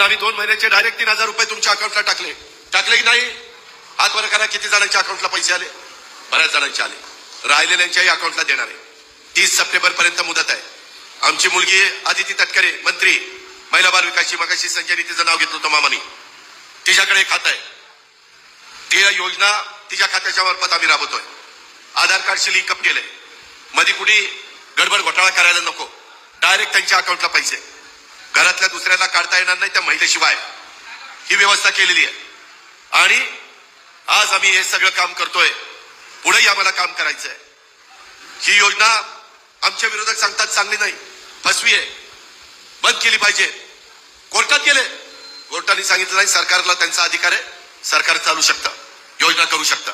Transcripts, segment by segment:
कारण आम्ही 2 महिन्याचे डायरेक्ट 3000 रुपये तुमच्या अकाउंटला टाकले की नाही? हात वर करा, किती जणांच्या अकाउंटला पैसे आले? बऱ्याच जणांचे आले. राहिलेल्यांच्याही अकाउंटला देणार आहे. 30 सप्टेंबर पर्यंत मुदत आहे. आमची मुलगी आदिती तटकरे मंत्री महिला बाल विकासची, मगाशी संजयनी तिचं नाव घेतलं होतं मामानी, तिच्याकडे एक खातं आहे. ती योजना तिच्या खात्याच्या मार्फत आम्ही राबवतोय. आधार कार्डशी लिंकअप केलंय. मध्ये कुठे गडबड घोटाळा करायला नको, डायरेक्ट त्यांच्या अकाउंटला पैसे. घरातल्या दुसऱ्याला काढता येणार नाही त्या महिलेशिवाय ही व्यवस्था केलेली आहे. आणि आज आम्ही हे सगळं काम करतोय. पुढेही आम्हाला काम करायचं आहे. ही योजना आमच्या विरोधक सांगतात चांगली नाही, फसवी आहे, बंद केली पाहिजे. कोर्टात गेले, कोर्टाने सांगितलं नाही, सरकारला त्यांचा अधिकार आहे, सरकार चालू शकतं, योजना करू शकतं.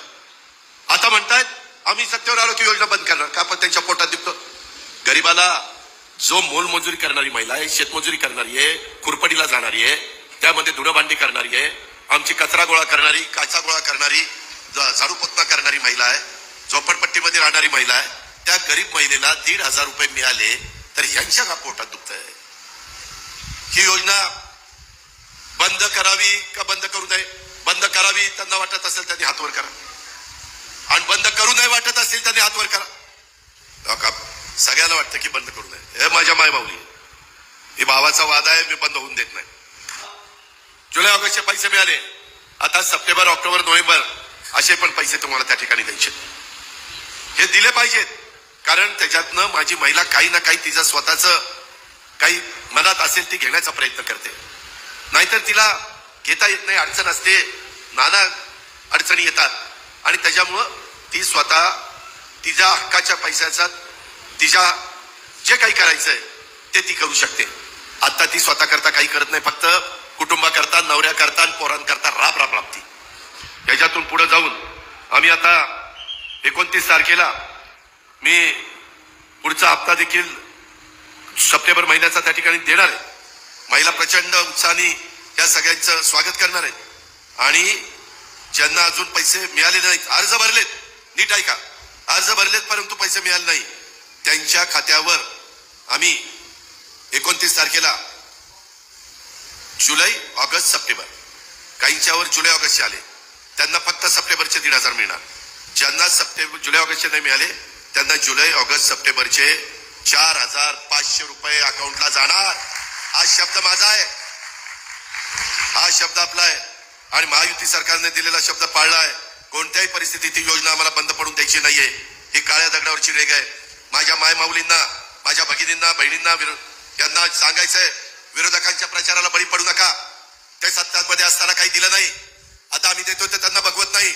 आता म्हणतायत आम्ही सत्तेवर आलो की योजना बंद करणार. का? पण त्यांच्या पोटात दिसतो. गरीबाला जो मोलमजुरी करणारी महिला आहे, शेतमजुरी करणारी आहे, खुरपडीला जाणारी आहे, त्यामध्ये धुणं भांडी करणारी आहे, आमची कचरा गोळा करणारी, काचा गोळा करणारी, झाडू पोतना करणारी महिला आहे, झोपडपट्टीमध्ये राहणारी महिला आहे, त्या गरीब महिलेला 1,500 रुपये मिळाले तर यांच्या का पोटात दुखतंय? ही योजना बंद करावी का बंद करू नये? बंद करावी त्यांना वाटत असेल त्यांनी हातवर करा, आणि बंद करू नये वाटत असेल त्यांनी हातवर करा. का सगळ्याला वाटतं की बंद करू नये? हे माझ्या मायबाऊली, ही भावाचा वाद आहे, मी बंद होऊन देत नाही. जुलै ऑगस्टचे पैसे मिळाले, आता सप्टेंबर, ऑक्टोबर, नोव्हेंबर असे पण पैसे तुम्हाला त्या ठिकाणी द्यायचे. हे दिले पाहिजेत, कारण त्याच्यातनं माझी महिला काही ना काही तिचं स्वतःचं काही मनात असेल ती घेण्याचा प्रयत्न करते. नाहीतर तिला घेता येत नाही, अडचण असते, नाना अडचणी येतात, आणि त्याच्यामुळं ती स्वतः तिच्या हक्काच्या पैशाचा तिच्या जे काही करायचंय ते ती करू शकते. आता ती स्वतः करता काही करत नाही, फक्त कुटुंबाकरता, नवऱ्याकरता, पोरांकरता राबती. याच्यातून पुढे जाऊन आम्ही आता 29 तारखेला मी पुढचा हप्ता देखील सप्टेंबर महिन्याचा त्या ठिकाणी देणार आहे. महिला प्रचंड उत्साहाने या सगळ्यांचं स्वागत करणार आहेत. आणि ज्यांना अजून पैसे मिळाले नाहीत, अर्ज भरलेत, नीट ऐका, अर्ज भरलेत परंतु पैसे मिळाले नाही, त्यांच्या खात्यावर आम्ही 29 तारखेला जुलै, ऑगस्ट, सप्टेंबर, काहींच्यावर जुलै ऑगस्टचे आले, त्यांना फक्त सप्टेंबरचे 1,500 मिळणार. ज्यांना जुलै ऑगस्टचे नाही मिळाले त्यांना जुलै, ऑगस्ट, सप्टेंबरचे 4,500 रुपये अकाउंटला जाणार. हा शब्द माझा आहे, हा शब्द आपला आहे, आणि महायुती सरकारने दिलेला शब्द पाळला आहे. कोणत्याही परिस्थितीत ही योजना आम्हाला बंद पडून द्यायची नाहीये. ही काळ्या दगडावरची रेग आहे. माझ्या मायमाऊलींना, माझ्या भगिनींना, बहिणींना यांना सांगायचंय, विरोधकांच्या प्रचाराला बळी पडू नका. ते सत्तामध्ये असताना काही दिलं नाही, आता आम्ही देतोय ते त्यांना बघवत नाही.